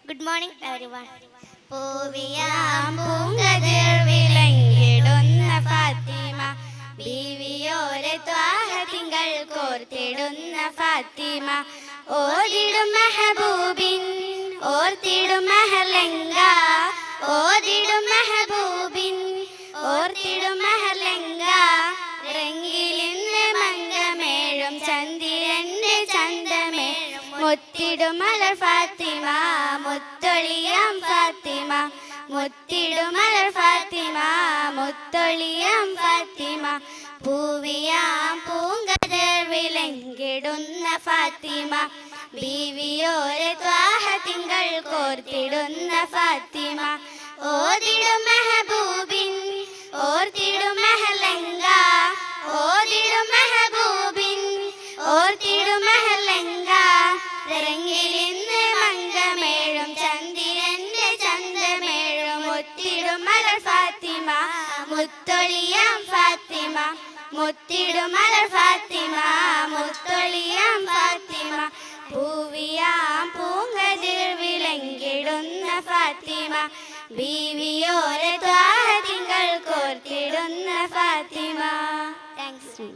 Good morning everyone. പൂവിയാം പൂങ്കതിർ വിളങ്ങിടുന്ന ഫാത്തിമ, ബീവിയോരെ ത്വാഹ തിങ്കൾ കോർത്തിടുന്ന ഫാത്തിമ, ഓതിടും മെഹബൂബിൻ ഓർത്തിടും മെഹലങ്ക, ഓതിടും മെഹബൂബിൻ ഓർത്തിടും മെഹലങ്ക, റെങ്കിലിന്ന് മംഗമേഴും ചന്ദിരന്റെ ചന്തമേഴും മുത്തിടും മലർ ഫാത്തിമ, മുത്തൊളിയാം ഫാത്തിമ, മുത്തിടും മലർ ഫാത്തിമ, മുത്തൊളിയാം ഫാത്തിമ, പൂവിയാം പൂങ്കതിർ വിളങ്ങിടുന്ന ഫാത്തിമ, ബീവിയോരെ ത്വാഹ തിങ്കൾ കോർത്തിടുന്ന ഫാത്തിമ, ഓതിടും മെഹബൂബിൻ ഓർത്തിടും മെഹലങ്ക, ഓതിടും മെഹബൂബിൻ ഓർത്തിടും മെഹലങ്ക, റെങ്കിലിന്ന് മംഗമേഴും ചന്ദിരന്റെ ചന്തമേഴും മുത്തിടും മലർ ഫാത്തിമ, മുത്തൊളിയാം ഫാത്തിമ, മുത്തിടും മലർ ഫാത്തിമ, മുത്തൊളിയാം ഫാത്തിമ, പൂവിയാം പൂങ്കതിർ വിളങ്ങിടുന്ന ഫാത്തിമ, ബീവിയോരെ ത്വാഹ തിങ്കൾ കോർത്തിടുന്ന ഫാത്തിമ. താങ്ക്സ്.